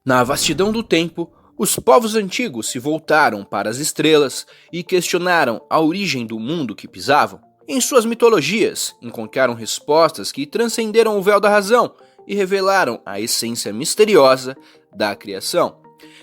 Na vastidão do tempo, os povos antigos se voltaram para as estrelas e questionaram a origem do mundo que pisavam. Em suas mitologias, encontraram respostas que transcenderam o véu da razão e revelaram a essência misteriosa da criação.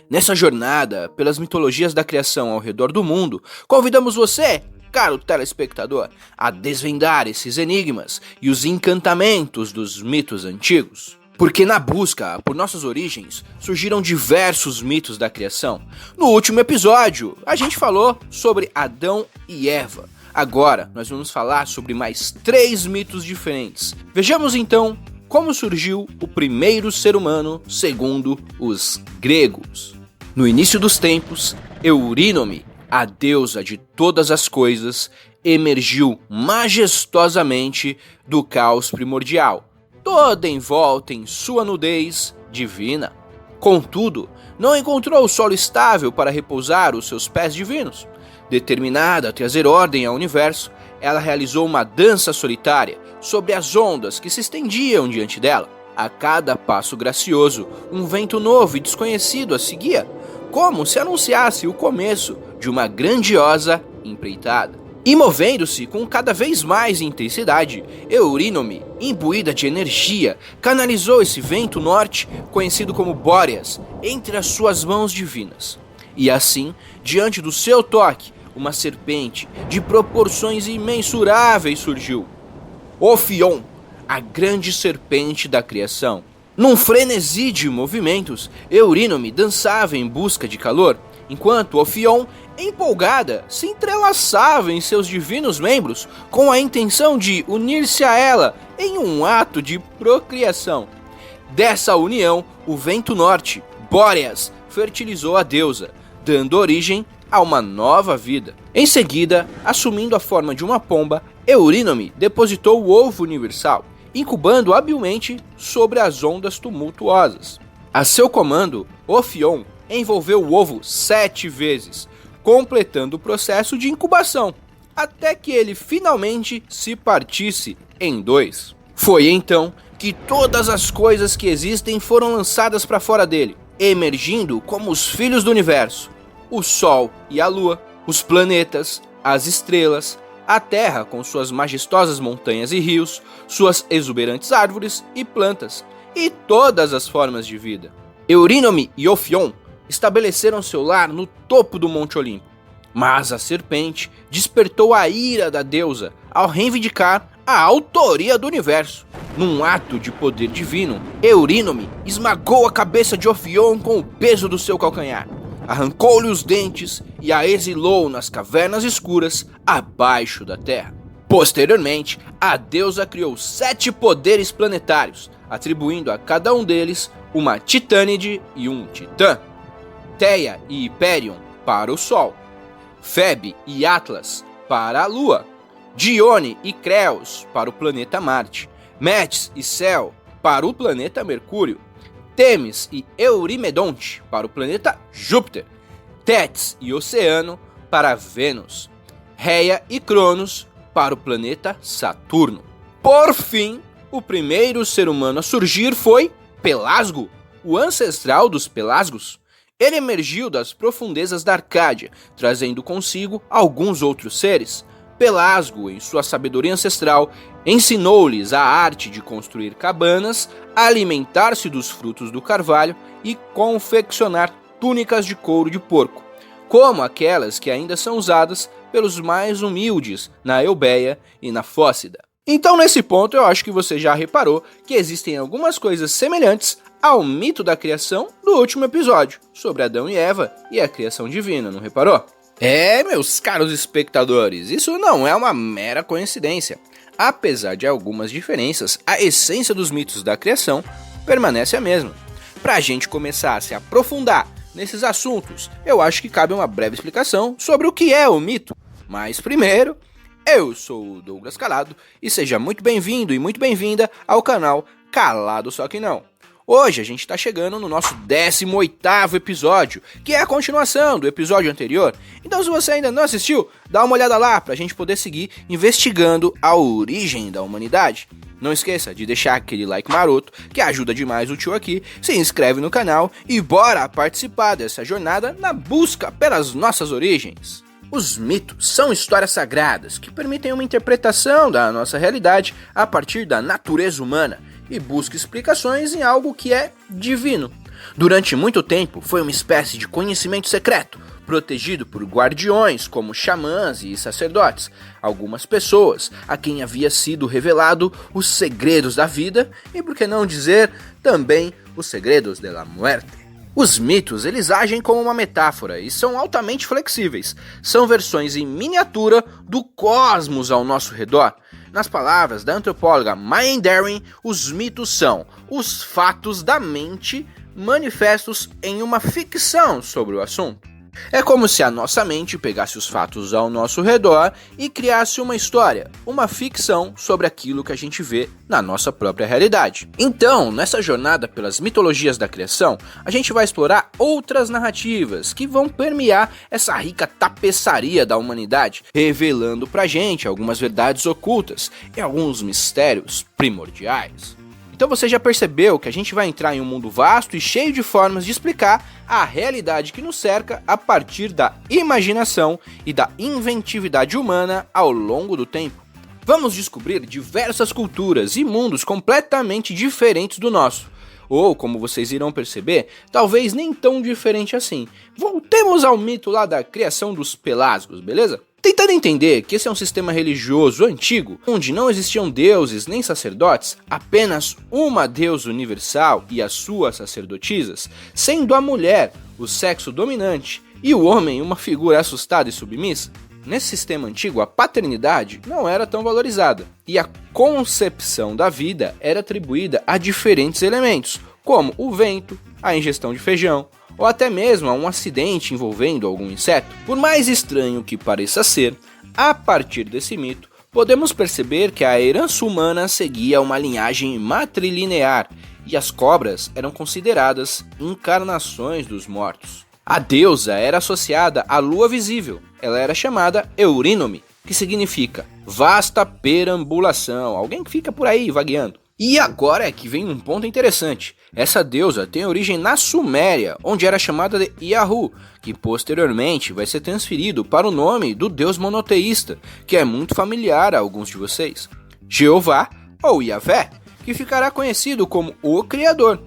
Nessa jornada pelas mitologias da criação ao redor do mundo, convidamos você, caro telespectador, a desvendar esses enigmas e os encantamentos dos mitos antigos. Porque na busca por nossas origens, surgiram diversos mitos da criação. No último episódio, a gente falou sobre Adão e Eva. Agora, nós vamos falar sobre mais 3 mitos diferentes. Vejamos então como surgiu o primeiro ser humano segundo os gregos. No início dos tempos, Eurínome, a deusa de todas as coisas, emergiu majestosamente do caos primordial, toda envolta em sua nudez divina. Contudo, não encontrou o solo estável para repousar os seus pés divinos. Determinada a trazer ordem ao universo, ela realizou uma dança solitária sobre as ondas que se estendiam diante dela. A cada passo gracioso, um vento novo e desconhecido a seguia, como se anunciasse o começo de uma grandiosa empreitada. E movendo-se com cada vez mais intensidade, Eurínome, imbuída de energia, canalizou esse vento norte, conhecido como Bóreas, entre as suas mãos divinas. E assim, diante do seu toque, uma serpente de proporções imensuráveis surgiu. Ophion, a grande serpente da criação. Num frenesi de movimentos, Eurínome dançava em busca de calor, enquanto Ophion, empolgada, se entrelaçava em seus divinos membros com a intenção de unir-se a ela em um ato de procriação. Dessa união, o vento norte, Bóreas, fertilizou a deusa, dando origem a uma nova vida. Em seguida, assumindo a forma de uma pomba, Eurínome depositou o ovo universal, incubando habilmente sobre as ondas tumultuosas. A seu comando, Ophion envolveu o ovo 7 vezes, completando o processo de incubação, até que ele finalmente se partisse em 2. Foi então que todas as coisas que existem foram lançadas para fora dele, emergindo como os filhos do universo: o Sol e a Lua, os planetas, as estrelas, a Terra com suas majestosas montanhas e rios, suas exuberantes árvores e plantas, e todas as formas de vida. Eurínome e Ophion estabeleceram seu lar no topo do Monte Olimpo, mas a serpente despertou a ira da deusa ao reivindicar a autoria do universo. Num ato de poder divino, Eurínome esmagou a cabeça de Ophion com o peso do seu calcanhar, arrancou-lhe os dentes e a exilou nas cavernas escuras abaixo da terra. Posteriormente, a deusa criou 7 poderes planetários, atribuindo a cada um deles uma titânide e um titã. Theia e Hyperion para o Sol, Febe e Atlas para a Lua, Dione e Creus para o planeta Marte, Metis e Céu para o planeta Mercúrio, Temis e Eurimedonte para o planeta Júpiter, Tétis e Oceano para Vênus, Reia e Cronos para o planeta Saturno. Por fim, o primeiro ser humano a surgir foi Pelasgo, o ancestral dos Pelasgos. Ele emergiu das profundezas da Arcádia, trazendo consigo alguns outros seres. Pelasgo, em sua sabedoria ancestral, ensinou-lhes a arte de construir cabanas, alimentar-se dos frutos do carvalho e confeccionar túnicas de couro de porco, como aquelas que ainda são usadas pelos mais humildes na Eubéia e na Fócida. Então, nesse ponto, eu acho que você já reparou que existem algumas coisas semelhantes ao mito da criação do último episódio, sobre Adão e Eva e a criação divina, não reparou? Meus caros espectadores, isso não é uma mera coincidência. Apesar de algumas diferenças, a essência dos mitos da criação permanece a mesma. Para a gente começar a se aprofundar nesses assuntos, eu acho que cabe uma breve explicação sobre o que é o mito. Mas primeiro, eu sou o Douglas Calado e seja muito bem-vindo e muito bem-vinda ao canal Calado Só Que Não. Hoje a gente está chegando no nosso 18º episódio, que é a continuação do episódio anterior. Então se você ainda não assistiu, dá uma olhada lá para a gente poder seguir investigando a origem da humanidade. Não esqueça de deixar aquele like maroto, que ajuda demais o tio aqui, se inscreve no canal e bora participar dessa jornada na busca pelas nossas origens. Os mitos são histórias sagradas que permitem uma interpretação da nossa realidade a partir da natureza humana e busca explicações em algo que é divino. Durante muito tempo foi uma espécie de conhecimento secreto, protegido por guardiões como xamãs e sacerdotes, algumas pessoas a quem havia sido revelado os segredos da vida e, por que não dizer, também os segredos da muerte. Os mitos, eles agem como uma metáfora e são altamente flexíveis. São versões em miniatura do cosmos ao nosso redor. Nas palavras da antropóloga Maya Deren, os mitos são os fatos da mente manifestos em uma ficção sobre o assunto. É como se a nossa mente pegasse os fatos ao nosso redor e criasse uma história, uma ficção sobre aquilo que a gente vê na nossa própria realidade. Então, nessa jornada pelas mitologias da criação, a gente vai explorar outras narrativas que vão permear essa rica tapeçaria da humanidade, revelando pra gente algumas verdades ocultas e alguns mistérios primordiais. Então você já percebeu que a gente vai entrar em um mundo vasto e cheio de formas de explicar a realidade que nos cerca a partir da imaginação e da inventividade humana ao longo do tempo. Vamos descobrir diversas culturas e mundos completamente diferentes do nosso. Ou, como vocês irão perceber, talvez nem tão diferente assim. Voltemos ao mito lá da criação dos Pelasgos, beleza? Tentando entender que esse é um sistema religioso antigo, onde não existiam deuses nem sacerdotes, apenas uma deusa universal e as suas sacerdotisas, sendo a mulher o sexo dominante e o homem uma figura assustada e submissa. Nesse sistema antigo, a paternidade não era tão valorizada, e a concepção da vida era atribuída a diferentes elementos, como o vento, a ingestão de feijão, ou até mesmo a um acidente envolvendo algum inseto. Por mais estranho que pareça ser, a partir desse mito, podemos perceber que a herança humana seguia uma linhagem matrilinear, e as cobras eram consideradas encarnações dos mortos. A deusa era associada à lua visível, ela era chamada Eurínome, que significa vasta perambulação, alguém que fica por aí vagueando. E agora é que vem um ponto interessante. Essa deusa tem origem na Suméria, onde era chamada de Yahu, que posteriormente vai ser transferido para o nome do deus monoteísta, que é muito familiar a alguns de vocês, Jeová ou Yahvé, que ficará conhecido como o Criador.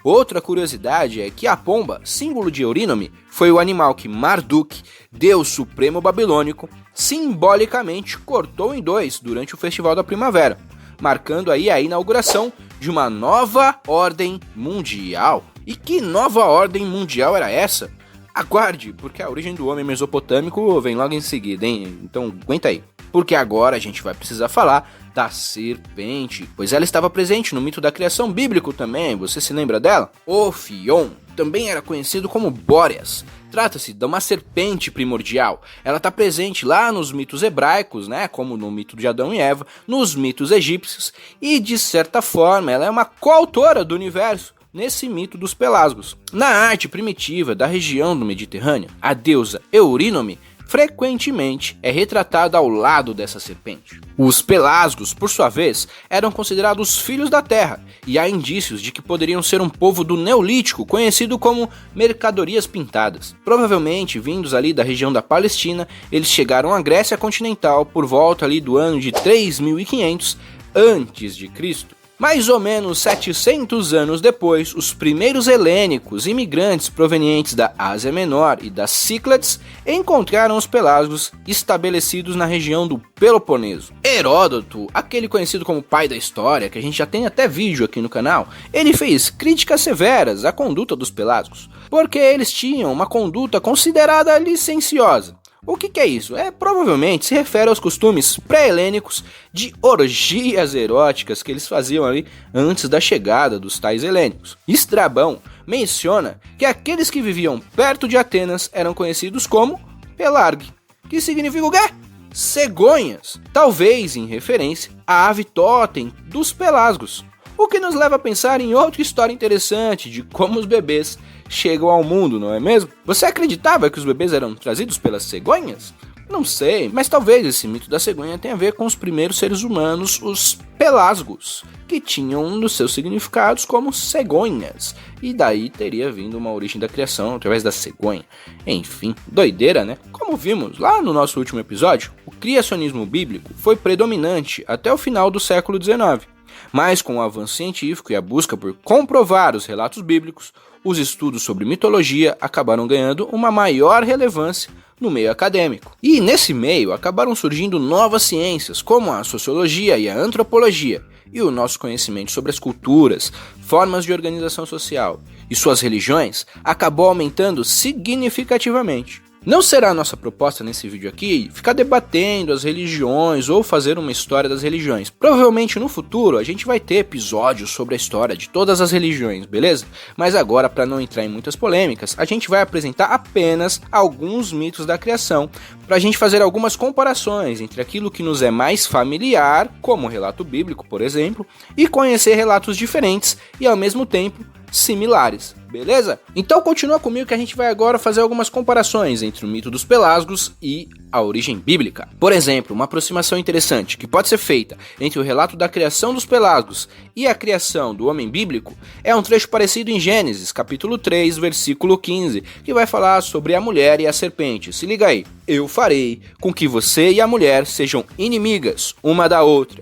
Outra curiosidade é que a pomba, símbolo de Eurínome, foi o animal que Marduk, deus supremo babilônico, simbolicamente cortou em dois durante o Festival da Primavera, marcando aí a inauguração de uma nova ordem mundial. E que nova ordem mundial era essa? Aguarde, porque a origem do homem mesopotâmico vem logo em seguida, hein? Então aguenta aí. Porque agora a gente vai precisar falar da serpente, pois ela estava presente no mito da criação bíblico também, você se lembra dela? Ophion também era conhecido como Bóreas. Trata-se de uma serpente primordial. Ela está presente lá nos mitos hebraicos, né, como no mito de Adão e Eva, nos mitos egípcios, e de certa forma ela é uma coautora do universo nesse mito dos Pelasgos. Na arte primitiva da região do Mediterrâneo, a deusa Eurínome frequentemente é retratada ao lado dessa serpente. Os Pelasgos, por sua vez, eram considerados filhos da terra, e há indícios de que poderiam ser um povo do Neolítico, conhecido como mercadorias pintadas. Provavelmente, vindos ali da região da Palestina, eles chegaram à Grécia continental por volta ali do ano de 3500 a.C. Mais ou menos 700 anos depois, os primeiros helênicos imigrantes provenientes da Ásia Menor e das Cíclades encontraram os Pelasgos estabelecidos na região do Peloponeso. Heródoto, aquele conhecido como pai da história, que a gente já tem até vídeo aqui no canal, ele fez críticas severas à conduta dos Pelasgos, porque eles tinham uma conduta considerada licenciosa. O que é isso? Provavelmente se refere aos costumes pré-helênicos de orgias eróticas que eles faziam ali antes da chegada dos tais helênicos. Estrabão menciona que aqueles que viviam perto de Atenas eram conhecidos como Pelargue, que significa o quê? Cegonhas, talvez em referência à ave totem dos Pelasgos. O que nos leva a pensar em outra história interessante de como os bebês chegam ao mundo, não é mesmo? Você acreditava que os bebês eram trazidos pelas cegonhas? Não sei, mas talvez esse mito da cegonha tenha a ver com os primeiros seres humanos, os pelasgos, que tinham um dos seus significados como cegonhas, e daí teria vindo uma origem da criação através da cegonha. Enfim, doideira, né? Como vimos lá no nosso último episódio, o criacionismo bíblico foi predominante até o final do século XIX, mas com o avanço científico e a busca por comprovar os relatos bíblicos, os estudos sobre mitologia acabaram ganhando uma maior relevância no meio acadêmico. E nesse meio acabaram surgindo novas ciências, como a sociologia e a antropologia, e o nosso conhecimento sobre as culturas, formas de organização social e suas religiões acabou aumentando significativamente. Não será a nossa proposta nesse vídeo aqui ficar debatendo as religiões ou fazer uma história das religiões. Provavelmente no futuro a gente vai ter episódios sobre a história de todas as religiões, beleza? Mas agora, para não entrar em muitas polêmicas, a gente vai apresentar apenas alguns mitos da criação, para a gente fazer algumas comparações entre aquilo que nos é mais familiar, como o relato bíblico, por exemplo, e conhecer relatos diferentes e ao mesmo tempo similares, beleza? Então continua comigo que a gente vai agora fazer algumas comparações entre o mito dos pelasgos e a origem bíblica. Por exemplo, uma aproximação interessante que pode ser feita entre o relato da criação dos pelasgos e a criação do homem bíblico é um trecho parecido em Gênesis, capítulo 3, versículo 15, que vai falar sobre a mulher e a serpente. Se liga aí. Eu farei com que você e a mulher sejam inimigas uma da outra,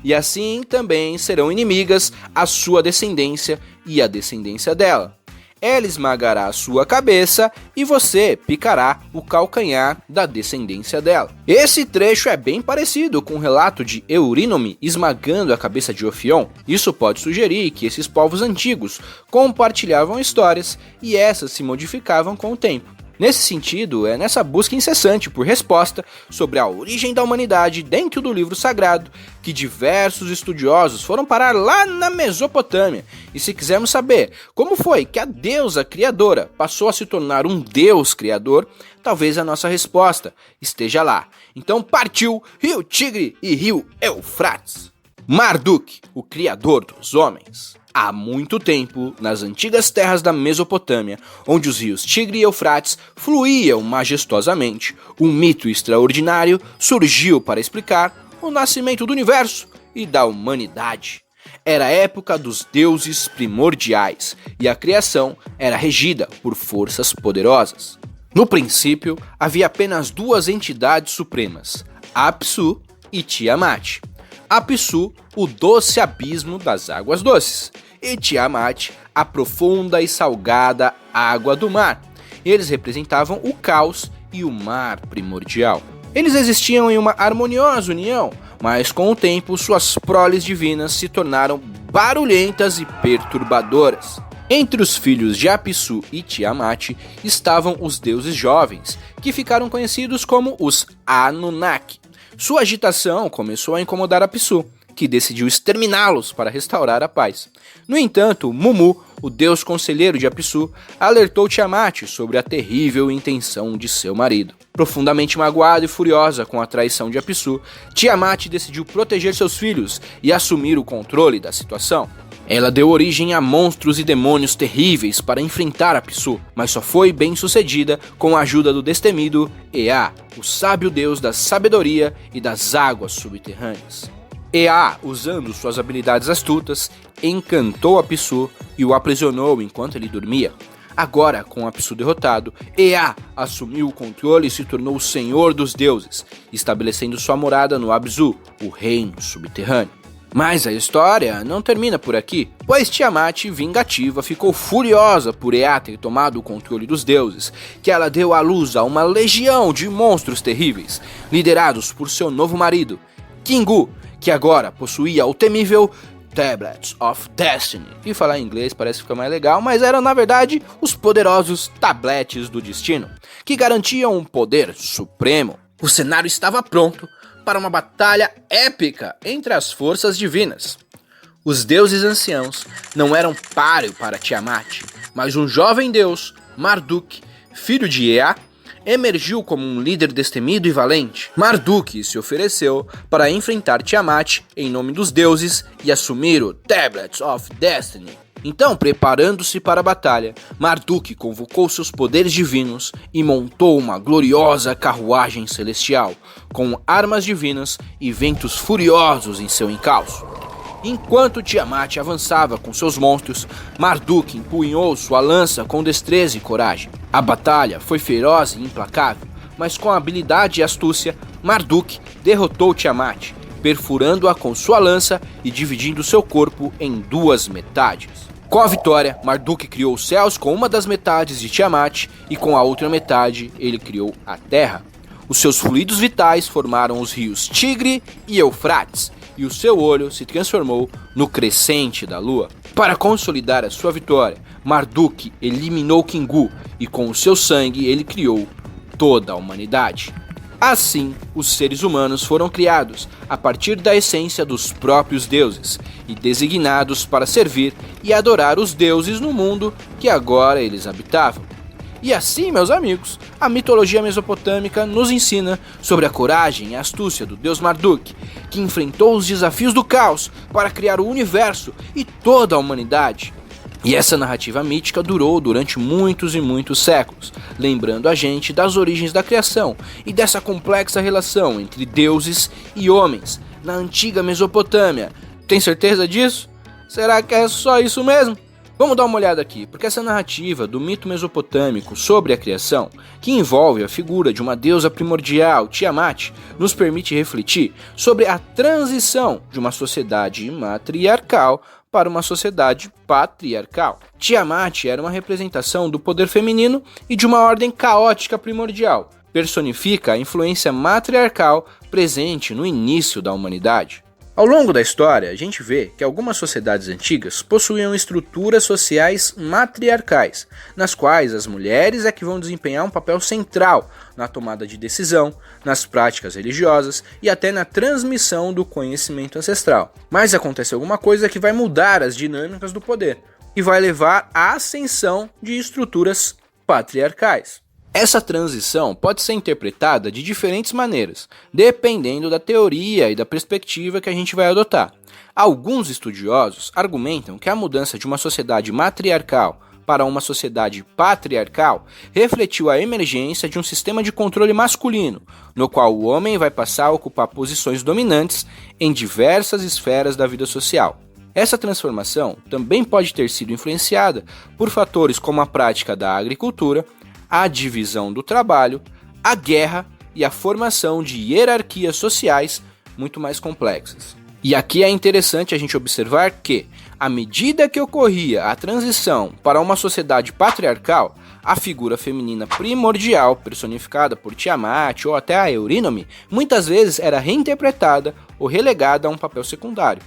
e assim também serão inimigas a sua descendência e a descendência dela. Ela esmagará a sua cabeça e você picará o calcanhar da descendência dela. Esse trecho é bem parecido com o relato de Eurínome esmagando a cabeça de Ofion. Isso pode sugerir que esses povos antigos compartilhavam histórias e essas se modificavam com o tempo. Nesse sentido, é nessa busca incessante por resposta sobre a origem da humanidade dentro do livro sagrado que diversos estudiosos foram parar lá na Mesopotâmia. E se quisermos saber como foi que a deusa criadora passou a se tornar um deus criador, talvez a nossa resposta esteja lá. Então partiu Rio Tigre e Rio Eufrates. Marduk, o criador dos homens. Há muito tempo, nas antigas terras da Mesopotâmia, onde os rios Tigre e Eufrates fluíam majestosamente, um mito extraordinário surgiu para explicar o nascimento do universo e da humanidade. Era a época dos deuses primordiais e a criação era regida por forças poderosas. No princípio, havia apenas duas entidades supremas, Apsu e Tiamat. Apsu, o doce abismo das águas doces, e Tiamat, a profunda e salgada água do mar. Eles representavam o caos e o mar primordial. Eles existiam em uma harmoniosa união, mas com o tempo suas proles divinas se tornaram barulhentas e perturbadoras. Entre os filhos de Apsu e Tiamat estavam os deuses jovens, que ficaram conhecidos como os Anunnaki. Sua agitação começou a incomodar Apsu, que decidiu exterminá-los para restaurar a paz. No entanto, Mumu, o deus conselheiro de Apsu, alertou Tiamat sobre a terrível intenção de seu marido. Profundamente magoada e furiosa com a traição de Apsu, Tiamat decidiu proteger seus filhos e assumir o controle da situação. Ela deu origem a monstros e demônios terríveis para enfrentar Apsu, mas só foi bem sucedida com a ajuda do destemido Ea, o sábio deus da sabedoria e das águas subterrâneas. Ea, usando suas habilidades astutas, encantou Apsu e o aprisionou enquanto ele dormia. Agora, com Apsu derrotado, Ea assumiu o controle e se tornou o senhor dos deuses, estabelecendo sua morada no Abzu, o reino subterrâneo. Mas a história não termina por aqui, pois Tiamat, vingativa, ficou furiosa por Ea ter tomado o controle dos deuses, que ela deu à luz a uma legião de monstros terríveis, liderados por seu novo marido, Kingu, que agora possuía o temível Tablets of Destiny. E falar em inglês parece ficar mais legal, mas eram na verdade os poderosos tabletes do destino, que garantiam um poder supremo. O cenário estava pronto para uma batalha épica entre as forças divinas. Os deuses anciãos não eram páreo para Tiamat, mas um jovem deus, Marduk, filho de Ea, emergiu como um líder destemido e valente. Marduk se ofereceu para enfrentar Tiamat em nome dos deuses e assumir o Tablets of Destiny. Então, preparando-se para a batalha, Marduk convocou seus poderes divinos e montou uma gloriosa carruagem celestial, com armas divinas e ventos furiosos em seu encalço. Enquanto Tiamat avançava com seus monstros, Marduk empunhou sua lança com destreza e coragem. A batalha foi feroz e implacável, mas com habilidade e astúcia, Marduk derrotou Tiamat, perfurando-a com sua lança e dividindo seu corpo em duas metades. Com a vitória, Marduk criou os céus com uma das metades de Tiamat e com a outra metade ele criou a terra. Os seus fluidos vitais formaram os rios Tigre e Eufrates, e o seu olho se transformou no crescente da lua. Para consolidar a sua vitória, Marduk eliminou Kingu e com o seu sangue ele criou toda a humanidade. Assim, os seres humanos foram criados a partir da essência dos próprios deuses e designados para servir e adorar os deuses no mundo que agora eles habitavam. E assim, meus amigos, a mitologia mesopotâmica nos ensina sobre a coragem e a astúcia do deus Marduk, que enfrentou os desafios do caos para criar o universo e toda a humanidade. E essa narrativa mítica durou durante muitos e muitos séculos, lembrando a gente das origens da criação e dessa complexa relação entre deuses e homens na antiga Mesopotâmia. Tem certeza disso? Será que é só isso mesmo? Vamos dar uma olhada aqui, porque essa narrativa do mito mesopotâmico sobre a criação, que envolve a figura de uma deusa primordial, Tiamat, nos permite refletir sobre a transição de uma sociedade matriarcal para uma sociedade patriarcal. Tiamat era uma representação do poder feminino e de uma ordem caótica primordial. Personifica a influência matriarcal presente no início da humanidade. Ao longo da história, a gente vê que algumas sociedades antigas possuíam estruturas sociais matriarcais, nas quais as mulheres é que vão desempenhar um papel central na tomada de decisão, nas práticas religiosas e até na transmissão do conhecimento ancestral. Mas acontece alguma coisa que vai mudar as dinâmicas do poder e vai levar à ascensão de estruturas patriarcais. Essa transição pode ser interpretada de diferentes maneiras, dependendo da teoria e da perspectiva que a gente vai adotar. Alguns estudiosos argumentam que a mudança de uma sociedade matriarcal para uma sociedade patriarcal refletiu a emergência de um sistema de controle masculino, no qual o homem vai passar a ocupar posições dominantes em diversas esferas da vida social. Essa transformação também pode ter sido influenciada por fatores como a prática da agricultura, a divisão do trabalho, a guerra e a formação de hierarquias sociais muito mais complexas. E aqui é interessante a gente observar que, à medida que ocorria a transição para uma sociedade patriarcal, a figura feminina primordial, personificada por Tiamat ou até a Eurínome, muitas vezes era reinterpretada ou relegada a um papel secundário.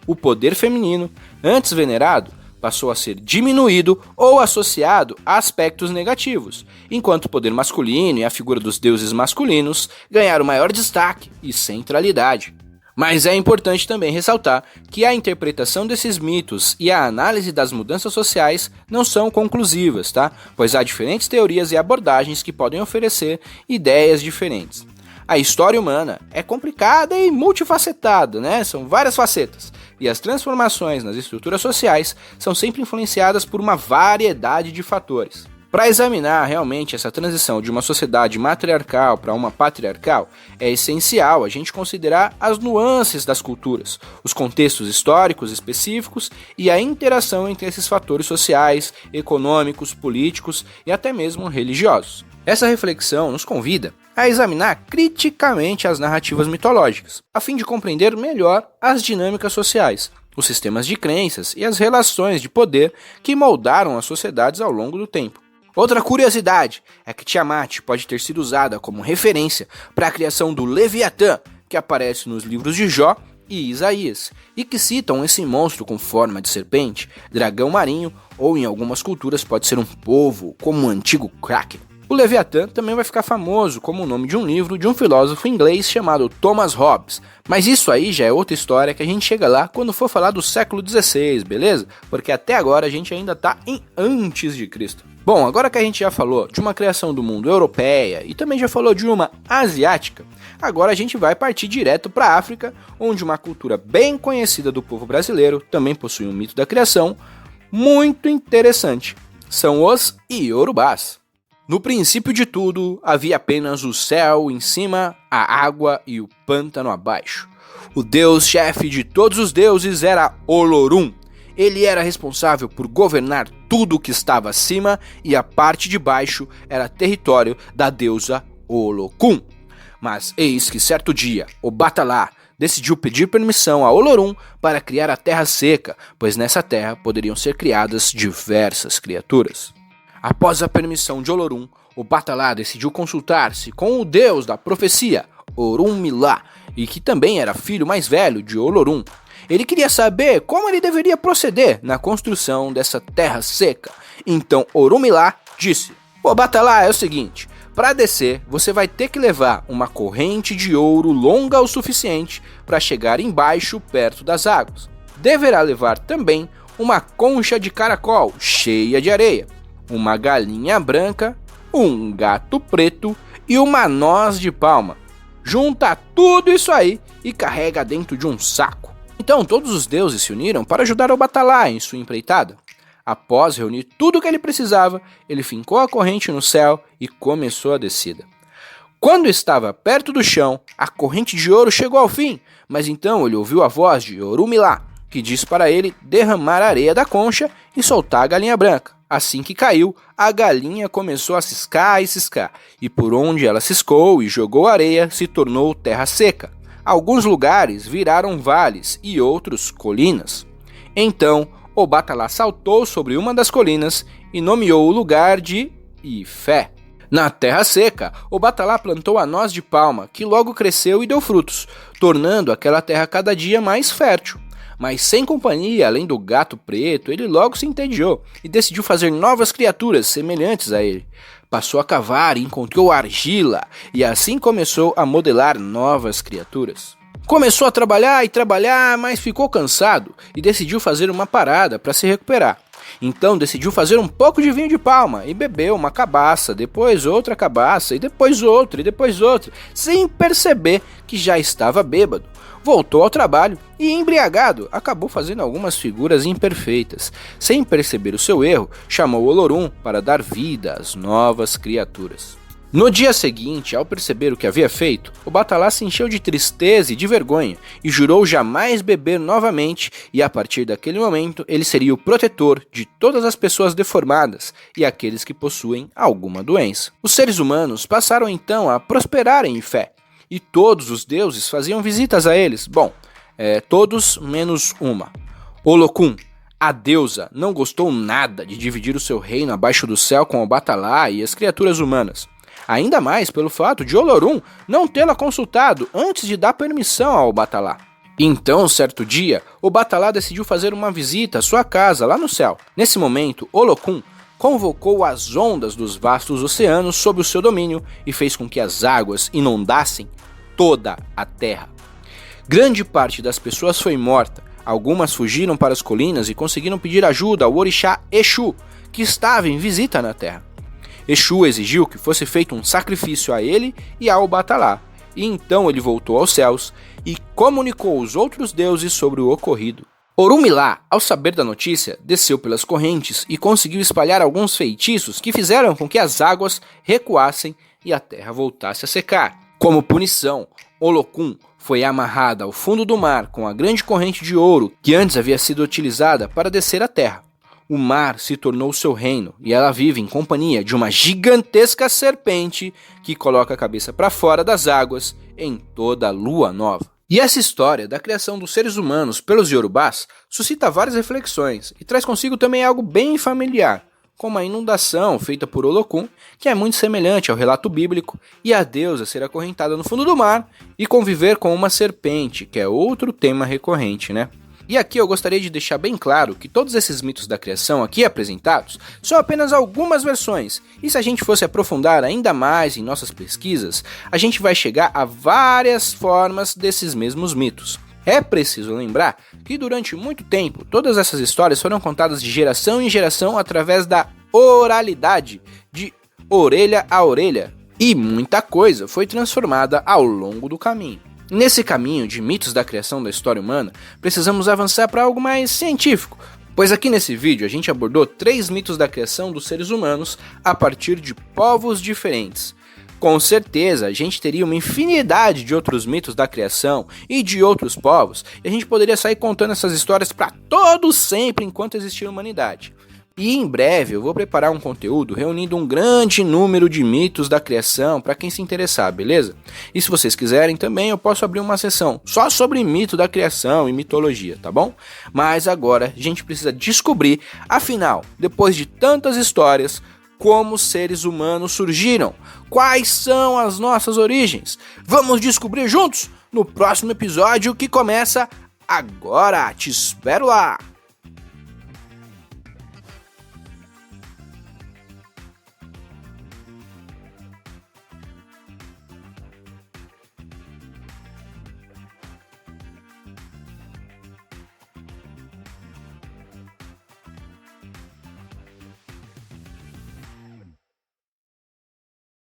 O poder feminino, antes venerado, passou a ser diminuído ou associado a aspectos negativos, enquanto o poder masculino e a figura dos deuses masculinos ganharam maior destaque e centralidade. Mas é importante também ressaltar que a interpretação desses mitos e a análise das mudanças sociais não são conclusivas, tá? Pois há diferentes teorias e abordagens que podem oferecer ideias diferentes. A história humana é complicada e multifacetada, né? São várias facetas. E as transformações nas estruturas sociais são sempre influenciadas por uma variedade de fatores. Para examinar realmente essa transição de uma sociedade matriarcal para uma patriarcal, é essencial a gente considerar as nuances das culturas, os contextos históricos específicos e a interação entre esses fatores sociais, econômicos, políticos e até mesmo religiosos. Essa reflexão nos convida a examinar criticamente as narrativas mitológicas, a fim de compreender melhor as dinâmicas sociais, os sistemas de crenças e as relações de poder que moldaram as sociedades ao longo do tempo. Outra curiosidade é que Tiamat pode ter sido usada como referência para a criação do Leviatã, que aparece nos livros de Jó e Isaías, e que citam esse monstro com forma de serpente, dragão marinho ou em algumas culturas pode ser um polvo, como o antigo Kraken. O Leviatã também vai ficar famoso como o nome de um livro de um filósofo inglês chamado Thomas Hobbes, mas isso aí já é outra história que a gente chega lá quando for falar do século XVI, beleza? Porque até agora a gente ainda está em antes de Cristo. Bom, agora que a gente já falou de uma criação do mundo europeia e também já falou de uma asiática, agora a gente vai partir direto para a África, onde uma cultura bem conhecida do povo brasileiro também possui um mito da criação, muito interessante. São os Iorubás. No princípio de tudo, havia apenas o céu em cima, a água e o pântano abaixo. O deus-chefe de todos os deuses era Olorum. Ele era responsável por governar tudo o que estava acima e a parte de baixo era território da deusa Olokun. Mas eis que certo dia, Obatalá decidiu pedir permissão a Olorum para criar a Terra Seca, pois nessa terra poderiam ser criadas diversas criaturas. Após a permissão de Olorum, Obatalá decidiu consultar-se com o deus da profecia, Orunmila, e que também era filho mais velho de Olorum. Ele queria saber como ele deveria proceder na construção dessa terra seca. Então Orunmila disse: Obatalá, é o seguinte, para descer você vai ter que levar uma corrente de ouro longa o suficiente para chegar embaixo perto das águas. Deverá levar também uma concha de caracol cheia de areia, uma galinha branca, um gato preto e uma noz de palma. Junta tudo isso aí e carrega dentro de um saco. Então todos os deuses se uniram para ajudar Obatalá em sua empreitada. Após reunir tudo o que ele precisava, ele fincou a corrente no céu e começou a descida. Quando estava perto do chão, a corrente de ouro chegou ao fim, mas então ele ouviu a voz de Orunmila, que disse para ele derramar a areia da concha e soltar a galinha branca. Assim que caiu, a galinha começou a ciscar e ciscar, e por onde ela ciscou e jogou areia se tornou terra seca. Alguns lugares viraram vales e outros colinas. Então, Obatalá saltou sobre uma das colinas e nomeou o lugar de Ifé. Na terra seca, Obatalá plantou a noz de palma, que logo cresceu e deu frutos, tornando aquela terra cada dia mais fértil. Mas sem companhia, além do gato preto, ele logo se entediou e decidiu fazer novas criaturas semelhantes a ele. Passou a cavar e encontrou argila, e assim começou a modelar novas criaturas. Começou a trabalhar e trabalhar, mas ficou cansado e decidiu fazer uma parada para se recuperar. Então decidiu fazer um pouco de vinho de palma e bebeu uma cabaça, depois outra cabaça e depois outra, sem perceber que já estava bêbado. Voltou ao trabalho e, embriagado, acabou fazendo algumas figuras imperfeitas. Sem perceber o seu erro, chamou Olorum para dar vida às novas criaturas. No dia seguinte, ao perceber o que havia feito, Obatalá se encheu de tristeza e de vergonha e jurou jamais beber novamente, e a partir daquele momento ele seria o protetor de todas as pessoas deformadas e aqueles que possuem alguma doença. Os seres humanos passaram então a prosperar em fé, e todos os deuses faziam visitas a eles. Todos menos uma. Olokun, a deusa, não gostou nada de dividir o seu reino abaixo do céu com Obatalá e as criaturas humanas. Ainda mais pelo fato de Olorum não tê-la consultado antes de dar permissão a Obatalá. Então, certo dia, Obatalá decidiu fazer uma visita à sua casa lá no céu. Nesse momento, Olokun convocou as ondas dos vastos oceanos sob o seu domínio e fez com que as águas inundassem toda a terra. Grande parte das pessoas foi morta, algumas fugiram para as colinas e conseguiram pedir ajuda ao orixá Exu, que estava em visita na terra. Exu exigiu que fosse feito um sacrifício a ele e a Obatalá, e então ele voltou aos céus e comunicou aos outros deuses sobre o ocorrido. Orunmila, ao saber da notícia, desceu pelas correntes e conseguiu espalhar alguns feitiços que fizeram com que as águas recuassem e a terra voltasse a secar. Como punição, Olokun foi amarrada ao fundo do mar com a grande corrente de ouro que antes havia sido utilizada para descer a terra. O mar se tornou seu reino e ela vive em companhia de uma gigantesca serpente que coloca a cabeça para fora das águas em toda a lua nova. E essa história da criação dos seres humanos pelos Yorubás suscita várias reflexões e traz consigo também algo bem familiar, como a inundação feita por Olokun, que é muito semelhante ao relato bíblico, e a deusa ser acorrentada no fundo do mar e conviver com uma serpente, que é outro tema recorrente, né? E aqui eu gostaria de deixar bem claro que todos esses mitos da criação aqui apresentados são apenas algumas versões, e se a gente fosse aprofundar ainda mais em nossas pesquisas, a gente vai chegar a várias formas desses mesmos mitos. É preciso lembrar que durante muito tempo todas essas histórias foram contadas de geração em geração através da oralidade, de orelha a orelha, e muita coisa foi transformada ao longo do caminho. Nesse caminho de mitos da criação da história humana, precisamos avançar para algo mais científico, Pois aqui nesse vídeo a gente abordou 3 mitos da criação dos seres humanos a partir de povos diferentes. Com certeza a gente teria uma infinidade de outros mitos da criação e de outros povos, e a gente poderia sair contando essas histórias para todos sempre enquanto existir humanidade. E em breve eu vou preparar um conteúdo reunindo um grande número de mitos da criação para quem se interessar, beleza? E se vocês quiserem também eu posso abrir uma sessão só sobre mito da criação e mitologia, tá bom? Mas agora a gente precisa descobrir, afinal, depois de tantas histórias, como os seres humanos surgiram, quais são as nossas origens. Vamos descobrir juntos no próximo episódio que começa agora. Te espero lá!